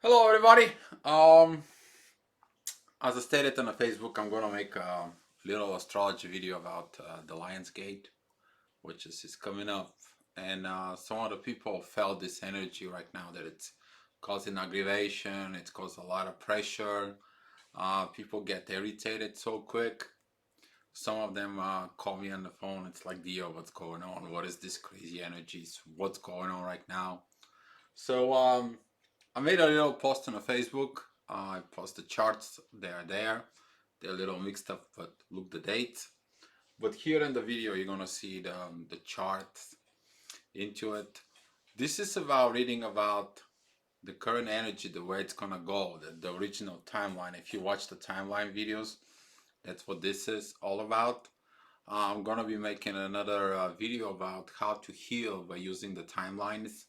Hello, everybody. Um, as I stated on the Facebook, I'm gonna make a little astrology video about the Lions Gate, which is coming up, and some of the people felt this energy right now that it's causing aggravation. It's caused a lot of pressure. People get irritated so quick. Some of them call me on the phone. It's like, Dio, what's going on? What is this crazy energies? What's going on right now? So I made a little post on the Facebook. I post the charts. They are there. They're a little mixed up, but look the dates. But here in the video, you're gonna see the charts into it. This is about reading about the current energy, the way it's gonna go, the original timeline. If you watch the timeline videos, that's what this is all about. I'm gonna be making another video about how to heal by using the timelines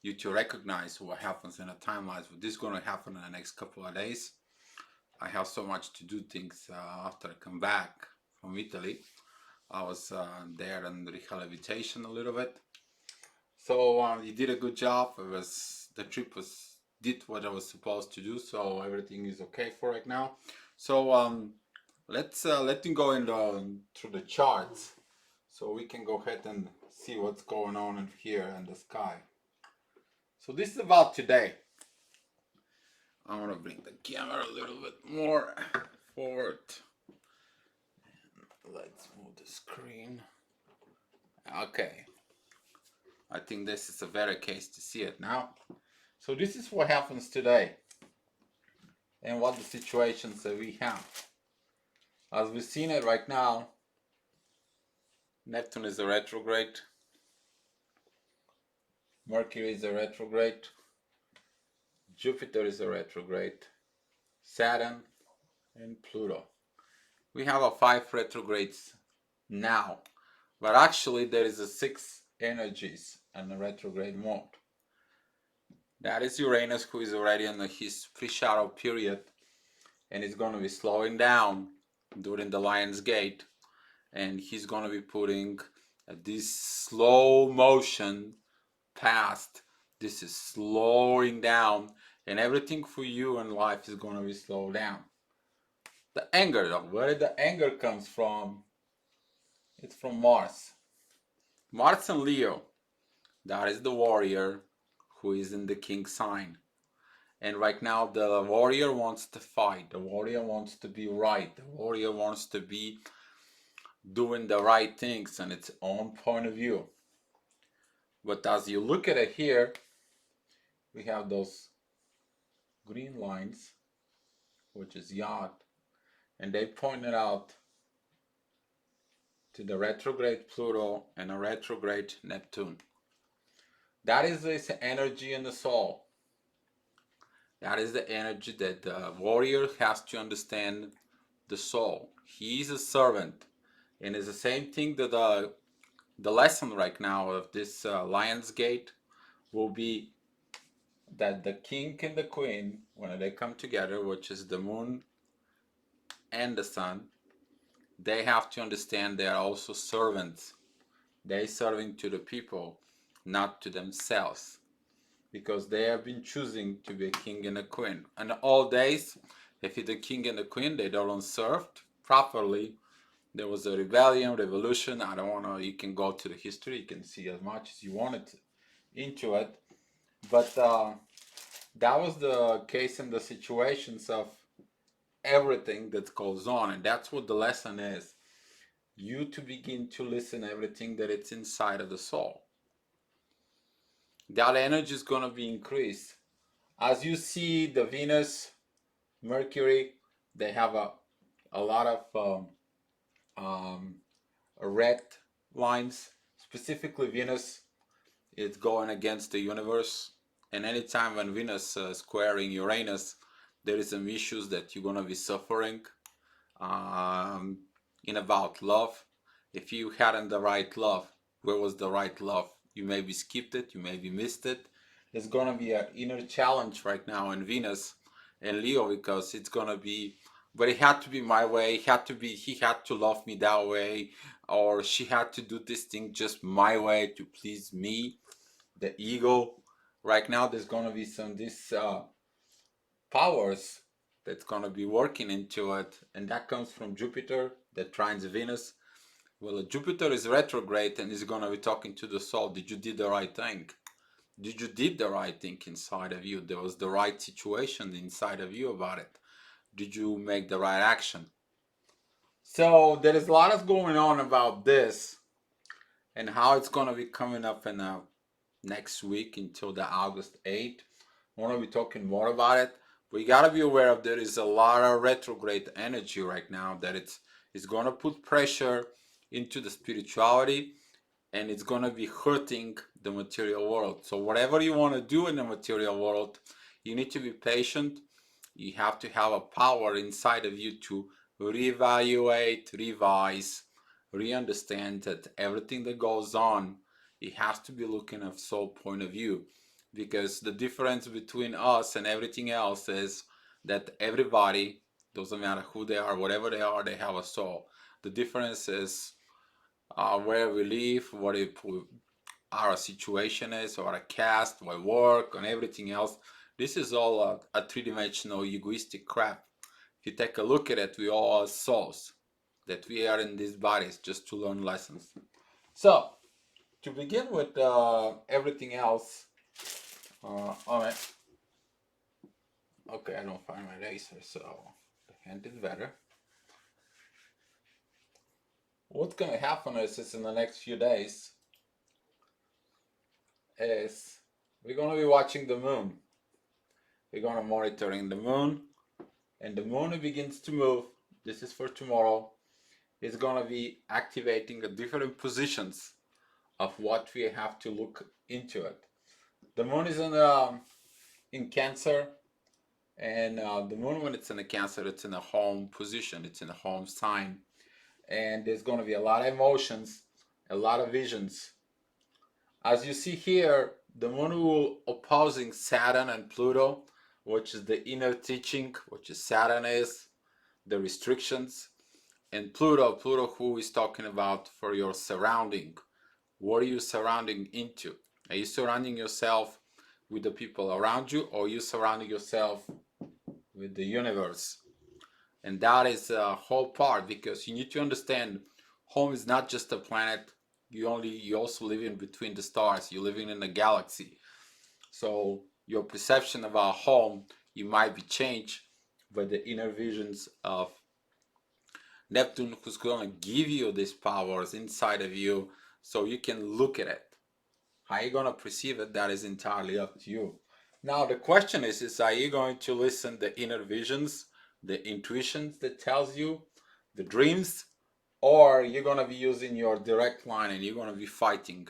you to recognize what happens in a timeline. So this is going to happen in the next couple of days. I have so much to do things after I come back from Italy. I was there in rehabilitation a little bit. So you did a good job. The trip was did what I was supposed to do. So everything is okay for right now. So let me go through the charts so we can go ahead and see what's going on in here in the sky. So this is about today. I want to bring the camera a little bit more forward. Let's move the screen. Okay. I think this is a better case to see it now. So this is what happens today and what the situations that we have. As we've seen it right now, Neptune is a retrograde. Mercury is a retrograde. Jupiter is a retrograde. Saturn and Pluto. We have a 5 retrogrades now, but actually there is a 6 energies in the retrograde mode. That is Uranus, who is already in his pre-shadow period and is going to be slowing down during the Lion's Gate, and he's going to be putting this slow motion past. This is slowing down, and everything for you in life is going to be slowed down. The anger, though, where the anger comes from, it's from Mars. Mars and Leo, that is the warrior who is in the king sign. And right now the warrior wants to fight. The warrior wants to be right. The warrior wants to be doing the right things in its own point of view. But as you look at it here, we have those green lines, which is Yod, and they pointed out to the retrograde Pluto and a retrograde Neptune. That is this energy in the soul. That is the energy that the warrior has to understand the soul. He is a servant. And it's the same thing that the lesson right now of this Lion's Gate will be that the king and the queen, when they come together, which is the moon and the sun, they have to understand they are also servants. They serving to the people, not to themselves, because they have been choosing to be a king and a queen. And all days, if it's the king and the queen, they don't serve properly. There was a rebellion, revolution. I don't want to, you can go to the history, you can see as much as you wanted into it. But that was the case in the situations of everything that goes on. And that's what the lesson is. You to begin to listen everything that it's inside of the soul. That energy is going to be increased. As you see the Venus, Mercury, they have a lot of red lines. Specifically Venus is going against the universe, and anytime when Venus squaring Uranus, there is some issues that you're going to be suffering um, in about love. If you hadn't the right love, where was the right love? You maybe skipped it, you maybe missed it. There's going to be an inner challenge right now in Venus and Leo, because it's going to be, but it had to be my way. It had to be, he had to love me that way, or she had to do this thing just my way to please me, the ego. Right now there's going to be some this powers that's going to be working into it, and that comes from Jupiter that trines Venus. Well, Jupiter is retrograde and is going to be talking to the soul. Did you do the right thing? Did you did the right thing inside of you? There was the right situation inside of you about it. Did you make the right action? So there is a lot of going on about this and how it's going to be coming up in next week until the August 8th. I want to be talking more about it. But you got to be aware of there is a lot of retrograde energy right now that it's going to put pressure into the spirituality, and it's going to be hurting the material world. So whatever you want to do in the material world, you need to be patient. You have to have a power inside of you to reevaluate, revise, re-understand that everything that goes on, it has to be looking at soul point of view. Because the difference between us and everything else is that everybody, doesn't matter who they are, whatever they are, they have a soul. The difference is where we live, what our situation is, or our caste, what work, and everything else. This is all a three-dimensional egoistic crap. If you take a look at it, we all are souls that we are in these bodies just to learn lessons. So, to begin with everything else, alright. Okay, I don't find my laser, so the hand is better. What's gonna happen is in the next few days is we're gonna be watching the moon. We're gonna monitoring the moon, and the moon begins to move. This is for tomorrow. It's gonna be activating the different positions of what we have to look into it. The moon is in Cancer, and the moon, when it's in a Cancer, it's in a home position, it's in a home sign, and there's going to be a lot of emotions, a lot of visions. As you see here, the moon will opposing Saturn and Pluto, which is the inner teaching, which is Saturn is the restrictions, and Pluto who is talking about for your surrounding. What are you surrounding into? Are you surrounding yourself with the people around you, or are you surrounding yourself with the universe? And that is a whole part, because you need to understand home is not just a planet. You also live in between the stars. You're living in a galaxy. So your perception of our home, you might be changed by the inner visions of Neptune, who's going to give you these powers inside of you so you can look at it. How are you going to perceive it? That is entirely up to you. Now the question is are you going to listen to the inner visions, the intuitions that tells you, the dreams, or you're going to be using your direct line and you're going to be fighting?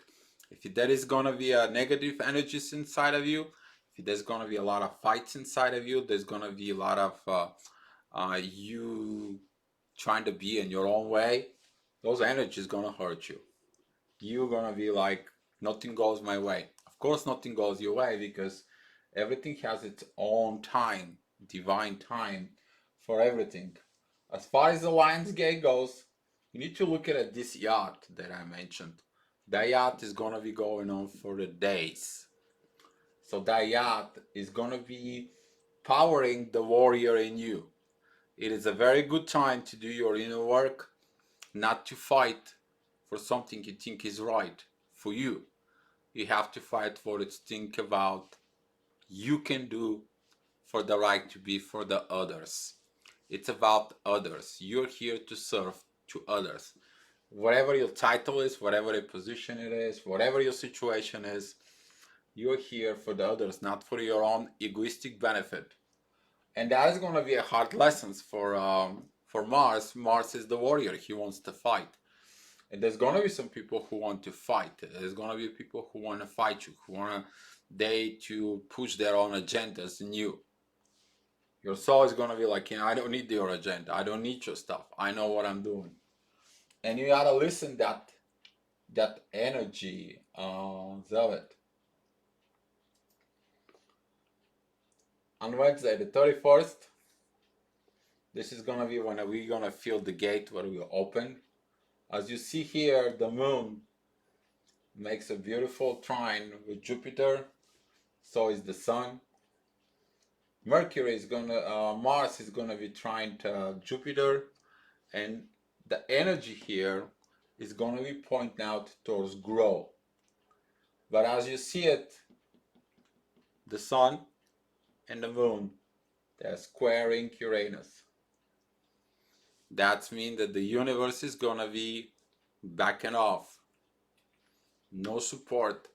If there is going to be a negative energies inside of you, if there's going to be a lot of fights inside of you, there's going to be a lot of you trying to be in your own way, those energies going to hurt you. You're going to be like, nothing goes my way. Of course nothing goes your way, because everything has its own time, divine time for everything. As far as the Lions Gate goes, you need to look at this yacht that I mentioned. That yacht is going to be going on for the days. So that yacht is going to be powering the warrior in you. It is a very good time to do your inner work, not to fight for something you think is right for you. You have to fight for it to think about you can do for the right to be for the others. It's about others. You're here to serve to others. Whatever your title is, whatever your position it is, whatever your situation is, you're here for the others, not for your own egoistic benefit. And that is going to be a hard lesson for Mars. Mars is the warrior. He wants to fight. And there's going to be some people who want to fight. There's going to be people who want to fight you, who want to push their own agendas in you. Your soul is going to be like, I don't need your agenda. I don't need your stuff. I know what I'm doing. And you got to listen that energy of it. On Wednesday, the 31st, this is going to be when we're going to feel the gate where we open. As you see here, the moon makes a beautiful trine with Jupiter. So is the sun. Mars is gonna be trying to Jupiter, and the energy here is gonna be pointing out towards growth. But as you see it, the sun and the moon, they're squaring Uranus. That means that the universe is gonna be backing off. No support.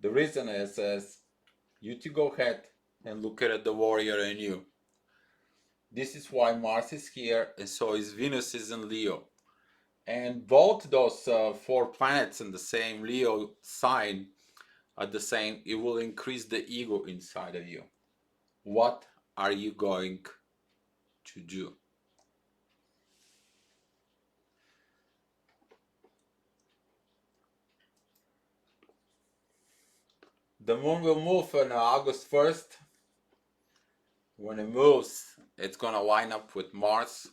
The reason is you to go ahead and look at the warrior in you. This is why Mars is here, and so is Venus is in Leo. And both those four planets in the same Leo sign at the same, it will increase the ego inside of you. What are you going to do? The moon will move on August 1st. When it moves, it's gonna line up with Mars.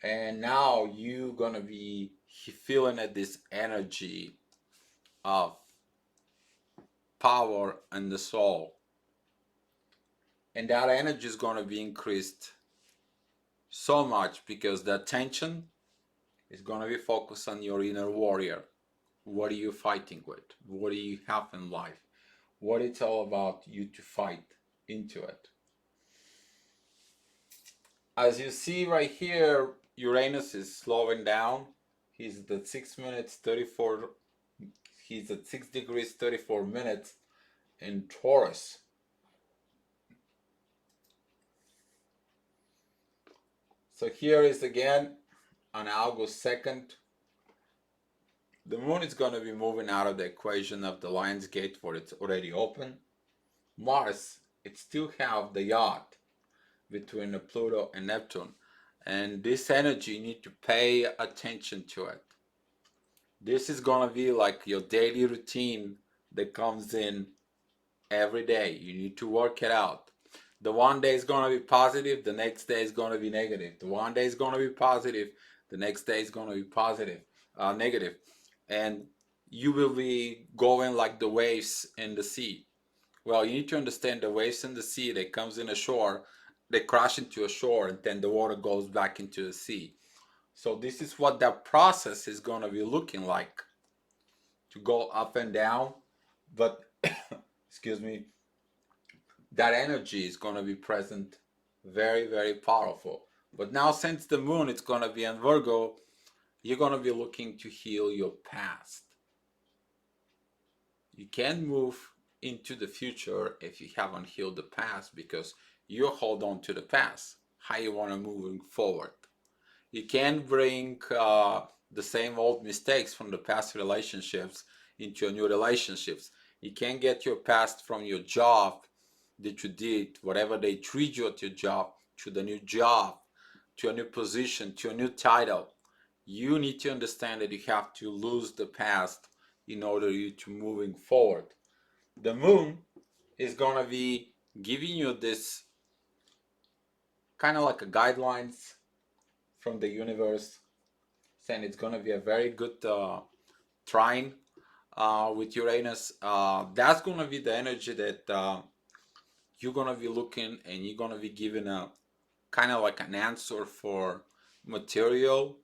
And now you're gonna be feeling this energy of power in the soul. And that energy is gonna be increased so much because the attention is gonna be focused on your inner warrior. What are you fighting with? What do you have in life? What it's all about you to fight into it. As you see right here, Uranus is slowing down. He's at 6 minutes 34. He's at 6 degrees 34 minutes in Taurus. So here is again on August 2nd. The moon is going to be moving out of the equation of the Lion's Gate, for it's already open. Mars, it still have the yacht between Pluto and Neptune. And this energy, you need to pay attention to it. This is going to be like your daily routine that comes in every day. You need to work it out. The one day is going to be positive, the next day is going to be negative. The one day is going to be positive, the next day is going to be negative. And you will be going like the waves in the sea. Well, you need to understand the waves in the sea, they comes in a shore, they crash into a shore, and then the water goes back into the sea. So this is what that process is going to be looking like, to go up and down. But excuse me, that energy is going to be present, very, very powerful. But now, since the moon is going to be in Virgo, you're going to be looking to heal your past. You can't move into the future if you haven't healed the past, because you hold on to the past. How you want to move forward? You can't bring the same old mistakes from the past relationships into your new relationships. You can't get your past from your job that you did, whatever they treat you at your job, to the new job, to a new position, to a new title. You need to understand that you have to lose the past in order you to moving forward. The moon is gonna be giving you this kind of like a guidelines from the universe, saying it's gonna be a very good trine with Uranus. That's gonna be the energy that you're gonna be looking, and you're gonna be given a kind of like an answer for material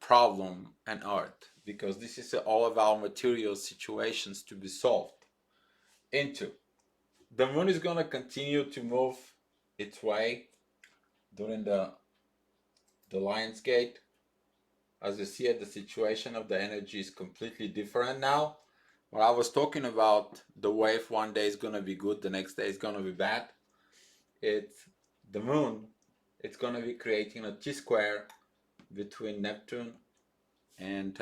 problem and art, because this is all about material situations to be solved into. The moon is going to continue to move its way during the Lion's Gate. As you see it, the situation of the energy is completely different now. What I was talking about, the wave one day is going to be good, the next day is going to be bad. It's the moon, it's going to be creating a T-square between Neptune and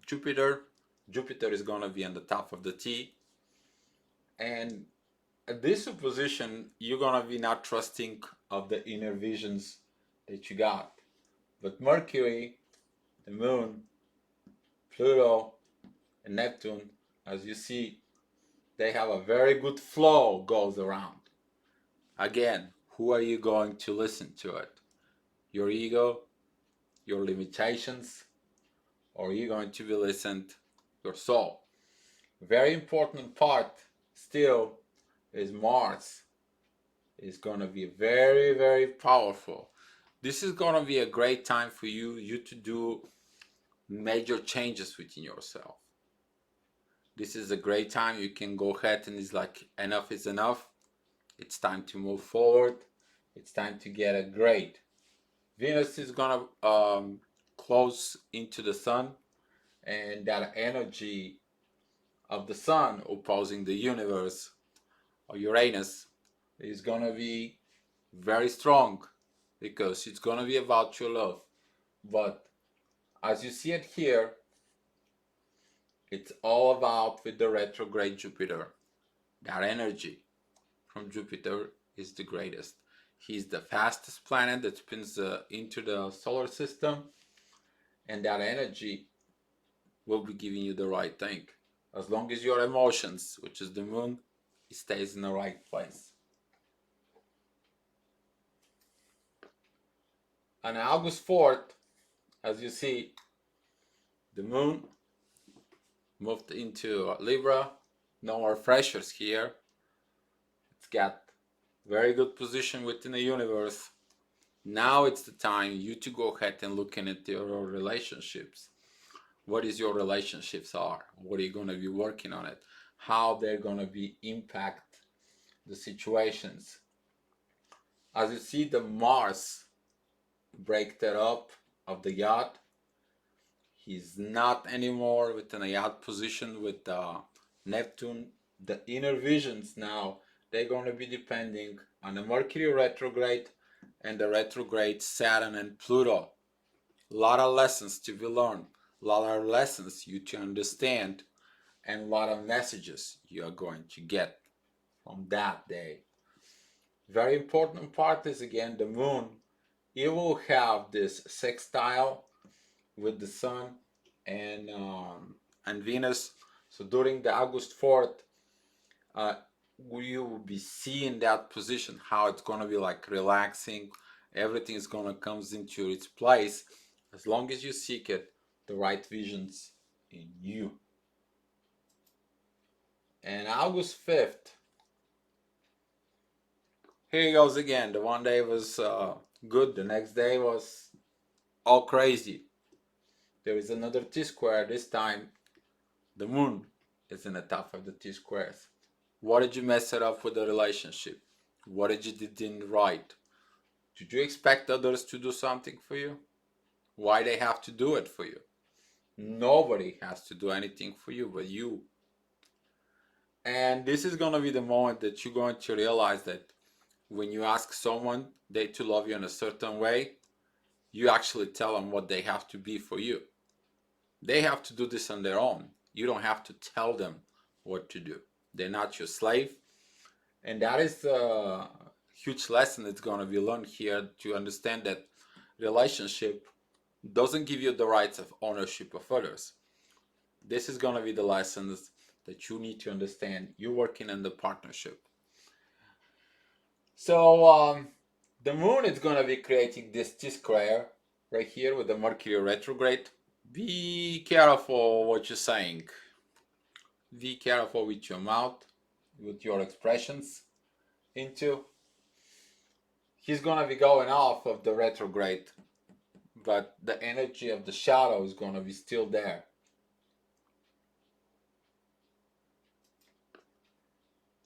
Jupiter. Jupiter is going to be on the top of the T. And at this position, you're going to be not trusting of the inner visions that you got. But Mercury, the moon, Pluto, and Neptune, as you see, they have a very good flow goes around. Again, who are you going to listen to it? Your ego, your limitations, or are you going to be listened your soul? Very important part still is Mars is gonna be very, very powerful. This is gonna be a great time for you to do major changes within yourself. This is a great time. You can go ahead and it's like enough is enough. It's time to move forward. It's time to get a grade. Venus is gonna close into the sun, and that energy of the sun opposing the universe or Uranus is gonna be very strong because it's gonna be about your love. But as you see it here, it's all about with the retrograde Jupiter. That energy from Jupiter is the greatest. He's the fastest planet that spins into the solar system, and that energy will be giving you the right thing. As long as your emotions, which is the moon, stays in the right place. On August 4th, as you see, the moon moved into Libra. No more pressures here. It's got very good position within the universe. Now it's the time you to go ahead and look at your relationships. What is your relationships are? What are you going to be working on it? How they're going to be impact the situations. As you see, the Mars break that up of the yacht. He's not anymore within a yacht position with Neptune. The inner visions now, they're going to be depending on the Mercury retrograde and the retrograde Saturn and Pluto. A lot of lessons to be learned, a lot of lessons you to understand, and a lot of messages you are going to get from that day. Very important part is again the moon. It will have this sextile with the sun and Venus. So during the August 4th, you will be seeing that position, how it's going to be like relaxing. Everything is going to come into its place as long as you seek it, the right visions in you. And August 5th, here he goes again. The one day was good, the next day was all crazy. There is another T-square. This time the moon is in the top of the T-squares. What did you mess it up with the relationship? What did you didn't right? Did you expect others to do something for you? Why they have to do it for you? Nobody has to do anything for you but you. And this is going to be the moment that you're going to realize that when you ask someone they to love you in a certain way, you actually tell them what they have to be for you. They have to do this on their own. You don't have to tell them what to do. They're not your slave. And that is a huge lesson that's going to be learned here, to understand that relationship doesn't give you the rights of ownership of others. This is going to be the lessons that you need to understand. You're working in the partnership. So the moon is going to be creating this T-square right here with the Mercury retrograde. Be careful what you're saying. Be careful with your mouth, with your expressions into. He's going to be going off of the retrograde, but the energy of the shadow is going to be still there.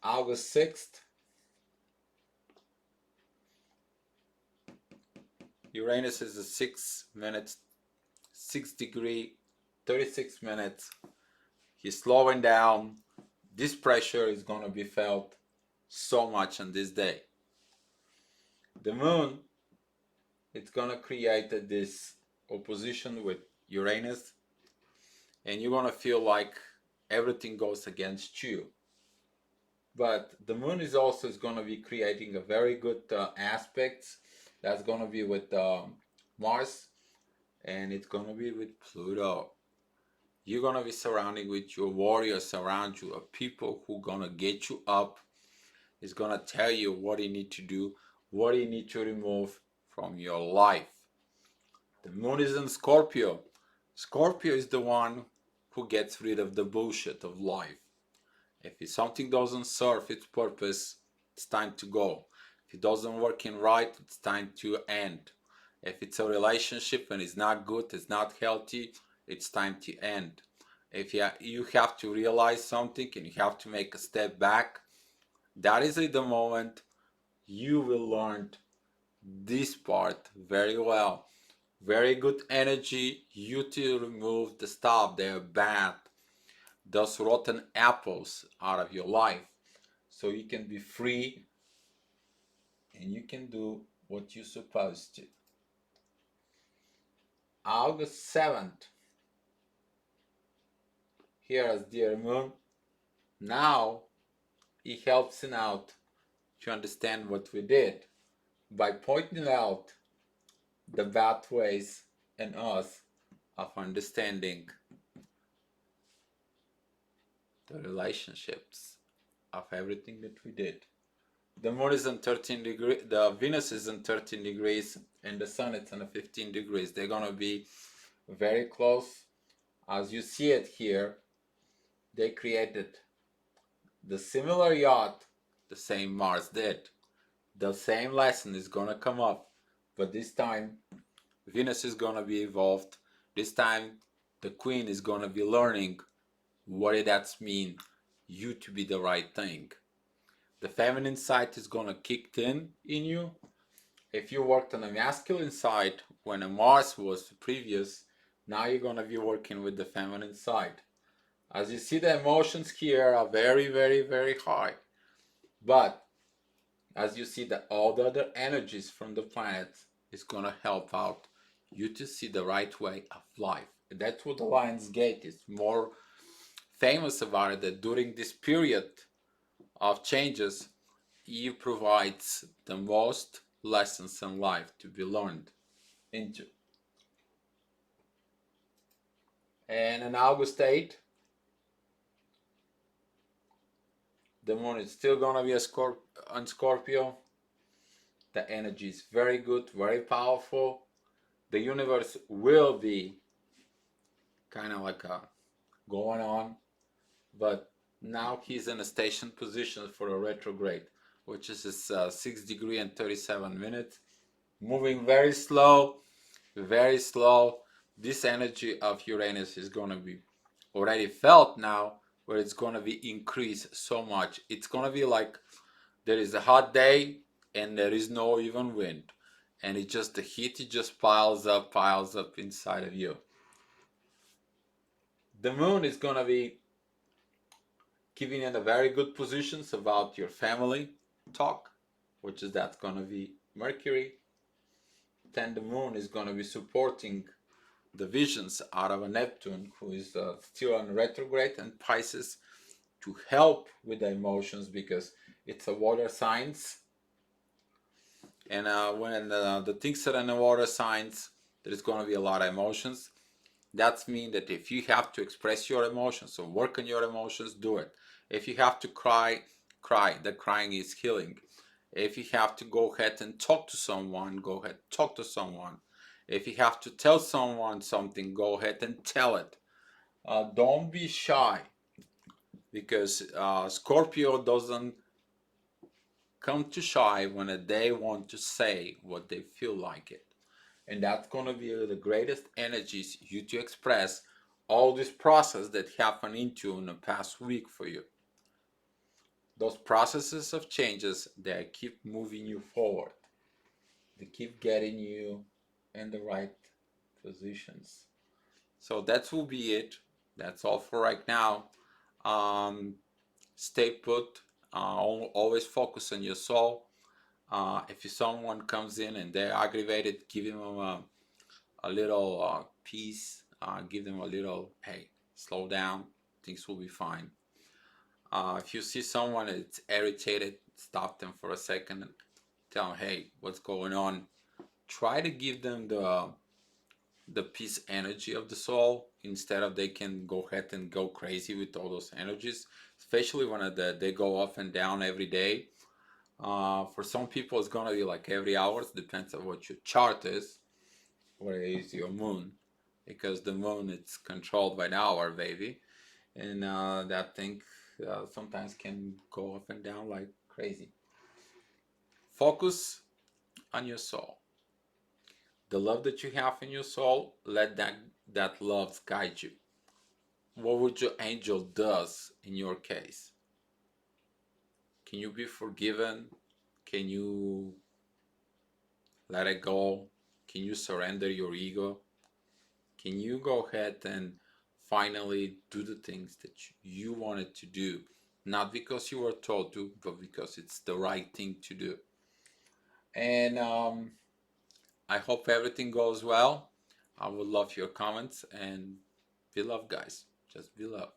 August 6th, Uranus is a 6 minutes, 6 degree, 36 minutes. He's slowing down. This pressure is going to be felt so much on this day. The moon, it's going to create this opposition with Uranus, and you're going to feel like everything goes against you. But the moon is also going to be creating a very good aspects. That's going to be with Mars, and it's going to be with Pluto. You're going to be surrounded with your warriors around you, of people who are going to get you up. It's going to tell you what you need to do, what you need to remove from your life. The moon is in Scorpio. Scorpio is the one who gets rid of the bullshit of life. If something doesn't serve its purpose, it's time to go. If it doesn't work in right, it's time to end. If it's a relationship and it's not good, it's not healthy, it's time to end. If you have to realize something and you have to make a step back, that is the moment you will learn this part very well. Very good energy, you to remove the stuff that are bad, those rotten apples out of your life, so you can be free and you can do what you're supposed to. August 7th, here as dear moon, now it helps us out to understand what we did by pointing out the bad ways in us of understanding the relationships of everything that we did. The moon is in 13 degrees, the Venus is in 13 degrees, and the sun is in 15 degrees. They're gonna be very close. As you see it here, they created the similar yacht the same Mars did. The same lesson is gonna come up, but this time Venus is gonna be evolved. This time the Queen is gonna be learning what it does mean you to be the right thing. The feminine side is gonna kick in you. If you worked on the masculine side when a Mars was previous, now you're gonna be working with the feminine side. As you see, the emotions here are very, very, very high. But as you see, that all the other energies from the planet is gonna help out you to see the right way of life. And that's what the Lion's Gate is more famous about it, that during this period of changes, he provides the most lessons in life to be learned into. And on August 8th, the moon is still gonna be on Scorpio. The energy is very good, very powerful. The universe will be kind of like going on, but now he's in a station position for a retrograde, which is 6 degree and 37 minutes, moving very slow, very slow. This energy of Uranus is going to be already felt now, where it's going to be increased so much. It's going to be like there is a hot day and there is no even wind, and it just, the heat, it just piles up inside of you. The moon is going to be giving you a very good positions about your family talk, which is that's going to be Mercury. Then the moon is going to be supporting the visions out of a Neptune, who is still on retrograde, and Pisces, to help with the emotions, because it's a water signs. And when the things are in the water signs, there's going to be a lot of emotions. That means that if you have to express your emotions or work on your emotions, do it. If you have to cry, cry. The crying is healing. If you have to go ahead and talk to someone, go ahead, talk to someone. If you have to tell someone something, go ahead and tell it. Don't be shy, because Scorpio doesn't come to shy when they want to say what they feel like it. And that's going to be the greatest energies you to express all this process that happened into in the past week for you. Those processes of changes, they keep moving you forward. They keep getting you in the right positions. So that will be it. That's all for right now. Stay put. Always focus on your soul. If someone comes in and they're aggravated, give them a little peace. Give them a little, hey, slow down. Things will be fine. If you see someone that's irritated, stop them for a second and tell them, hey, what's going on? Try to give them the peace energy of the soul, instead of they can go ahead and go crazy with all those energies, especially when they go up and down every day. For some people, it's gonna be like every hour. It depends on what your chart is, where is your moon, because the moon it's controlled by the hour, baby, and that thing sometimes can go up and down like crazy. Focus on your soul. The love that you have in your soul, let that love guide you. What would your angel does in your case? Can you be forgiven? Can you let it go? Can you surrender your ego? Can you go ahead and finally do the things that you wanted to do? Not because you were told to, but because it's the right thing to do. And I hope everything goes well. I would love your comments, and be love, guys. Just be love.